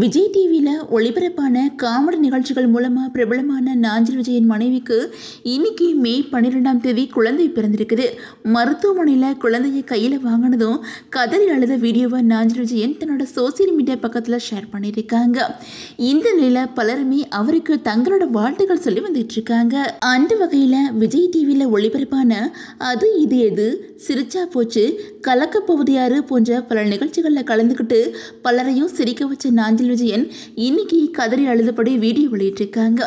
விஜய் டிவியில் ஒளிபரப்பான காமெடி நிகழ்ச்சிகள் மூலமாக பிரபலமான நாஞ்சில் விஜயன் மனைவிக்கு இன்னைக்கு மே 12ஆம் தேதி குழந்தை பிறந்திருக்குது. மருத்துவமனையில் குழந்தையை கையில் வாங்கினதும் கதறி அழுத வீடியோவை நாஞ்சில் விஜயன் தன்னோட சோசியல் மீடியா பக்கத்தில் ஷேர் பண்ணியிருக்காங்க. இந்த நிலையில் பலருமே அவருக்கு தங்களோட வாழ்த்துக்கள் சொல்லி வந்துட்டு இருக்காங்க. அந்த வகையில் விஜய் டிவியில் ஒளிபரப்பான அது இது எது, சிரிச்சா போச்சு, கலக்கப்போவது யாரு போன்ற பல நிகழ்ச்சிகளில் கலந்துக்கிட்டு பலரையும் சிரிக்க வச்ச நாஞ்சில் விஜயன் இன்னைக்கு கதறி அழுதபடி வீடியோ வெளியிட்டிருக்காங்க.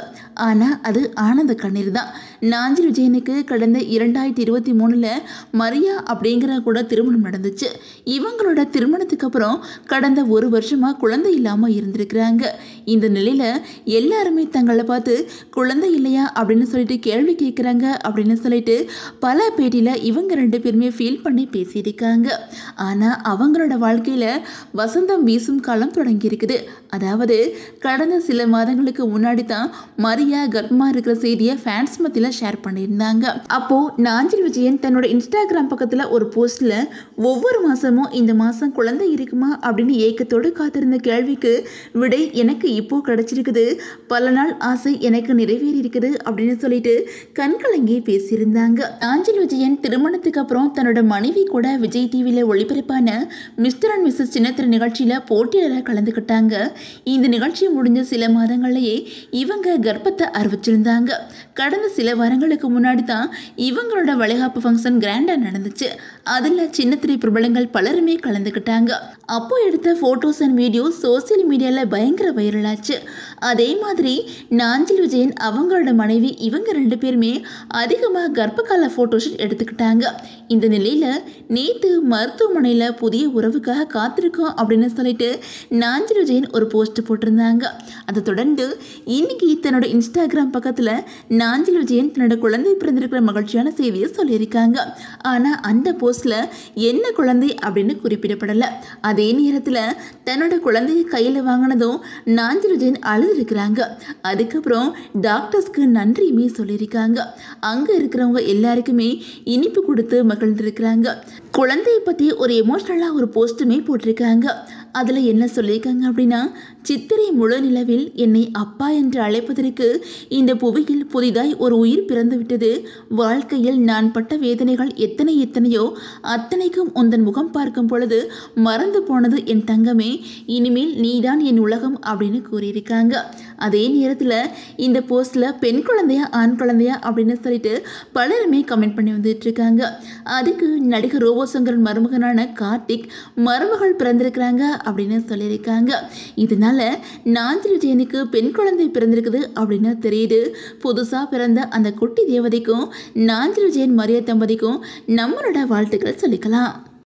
ஆனால் அது ஆனந்த கண்ணீர் தான். நாஞ்சில் விஜயனுக்கு கடந்த 2023 மரியா அப்படிங்கிற கூட திருமணம் நடந்துச்சு. இவங்களோட திருமணத்துக்கு அப்புறம் கடந்த ஒரு வருஷமாக குழந்தை இல்லாமல் இருந்திருக்கிறாங்க. இந்த நிலையில் எல்லாருமே தங்களை பார்த்து குழந்தை இல்லையா அப்படின்னு சொல்லிட்டு கேள்வி கேட்குறாங்க அப்படின்னு சொல்லிட்டு பல பேட்டியில் இவங்க 2 பேருமே ஃபீல் பண்ணி பேசியிருக்காங்க. ஆனால் அவங்களோட வாழ்க்கையில் வசந்தம் வீசும் காலம் தொடங்கியிருக்குது. அதாவது கடந்த சில மாதங்களுக்கு முன்னாடி தான் மரியா கர்ப்பமாக இருக்கிற செய்தியை ஃபேன்ஸ் மத்தியில் ஷேர் பண்ணியிருந்தாங்க. அப்போது நாஞ்சில் விஜயன் தன்னோட இன்ஸ்டாகிராம் பக்கத்தில் ஒரு போஸ்ட்டில் ஒவ்வொரு மாதமும் இந்த மாதம் குழந்தை இருக்குமா அப்படின்னு ஏக்கத்தோடு காத்திருந்த கேள்விக்கு விடை எனக்கு இப்போ கிடைச்சிருக்குது, பல நாள் ஆசை எனக்கு நிறைவேறி இருக்குது அப்படின்னு சொல்லிட்டு கண்கலங்கி பேசியிருந்தாங்க. நாஞ்சில் விஜயன் திருமணத்துக்கு அப்புறம் தன்னோட மனைவி கூட விஜய் டிவியில் ஒளிபரப்பான மிஸ்டர் அண்ட் மிஸ்ஸஸ் சின்னத்திரை நிகழ்ச்சியில் போட்டியாளராக கலந்துக்கிட்டாங்க. இந்த நிகழ்ச்சி முடிஞ்ச சில மாதங்கள்லேயே இவங்க கர்ப்பத்தை அறிவிச்சிருந்தாங்க. கடந்த சில வாரங்களுக்கு முன்னாடி தான் இவங்களோட வளைகாப்பு ஃபங்க்ஷன் கிராண்டாக நடந்துச்சு. அதில் சின்னத்திரை பிரபலங்கள் பலருமே கலந்துக்கிட்டாங்க. அப்போ எடுத்த ஃபோட்டோஸ் அண்ட் வீடியோஸ் சோசியல் மீடியாவில் பயங்கர வைரலாச்சு. அதே மாதிரி நாஞ்சில் விஜயன் அவங்களோட மனைவி இவங்க 2 பேருமே அதிகமாக கர்ப்பகால ஃபோட்டோஷூட் எடுத்துக்கிட்டாங்க. இந்த நிலையில் நேற்று மருத்துவமனையில் புதிய உறவுக்காக காத்திருக்கோம் அப்படின்னு சொல்லிட்டு நாஞ்சில் விஜயன் ஒரு போஸ்ட் போட்டிருந்தாங்க. அதை தொடர்ந்து இன்னைக்கு தன்னோட இன்ஸ்டாகிராம் பக்கத்தில் நாஞ்சில் விஜயன் தன்னோட குழந்தை பிறந்திருக்கிற மகிழ்ச்சியான செய்தியை சொல்லியிருக்காங்க. ஆனால் அந்த போஸ்டில் என்ன குழந்தை அப்படின்னு குறிப்பிடப்படலை. அதே நேரத்தில் தன்னோட குழந்தையை கையில் வாங்கினதும் நாஞ்சில் விஜயன் அழுதுருக்கிறாங்க. அதுக்கப்புறம் டாக்டர்ஸ்க்கு நன்றியுமே சொல்லியிருக்காங்க. அங்கே இருக்கிறவங்க எல்லாருக்குமே இனிப்பு கொடுத்து மகிழ்ந்திருக்கிறாங்க. குழந்தையை பற்றி ஒரு எமோஷ்னலாக ஒரு போஸ்ட்டுமே போட்டிருக்காங்க. அதில் என்ன சொல்லியிருக்காங்க அப்படின்னா, சித்திரை முழு நிலவில் என்னை அப்பா என்று அழைப்பதற்கு இந்த புவியில் புதிதாய் ஒரு உயிர் பிறந்து விட்டது. வாழ்க்கையில் நான் பட்ட வேதனைகள் எத்தனையோ அத்தனைக்கும் உந்தன் முகம் பார்க்கும் பொழுது மறந்து போனது என் தங்கமே, இனிமேல் நீதான் என் உலகம் அப்படின்னு கூறியிருக்காங்க. அதே நேரத்தில் இந்த போஸ்டில் பெண் குழந்தையா ஆண் குழந்தையா அப்படின்னு சொல்லிட்டு பலருமே கமெண்ட் பண்ணி வந்துட்டு இருக்காங்க. அதுக்கு நடிகர் ரோபோசங்கரன் மருமகனான கார்த்திக் மருமகள் பிறந்திருக்கிறாங்க அப்படின்னு சொல்லியிருக்காங்க. இதனால நாஞ்சில் விஜயனுக்கு பெண் குழந்தை பிறந்திருக்குது அப்படின்னு தெரியுது. புதுசாக பிறந்த அந்த குட்டி தேவதைக்கும் நாஞ்சில் விஜயன் மரியா தம்பதிக்கும் நம்மளோட வாழ்த்துக்கள் சொல்லிக்கலாம்.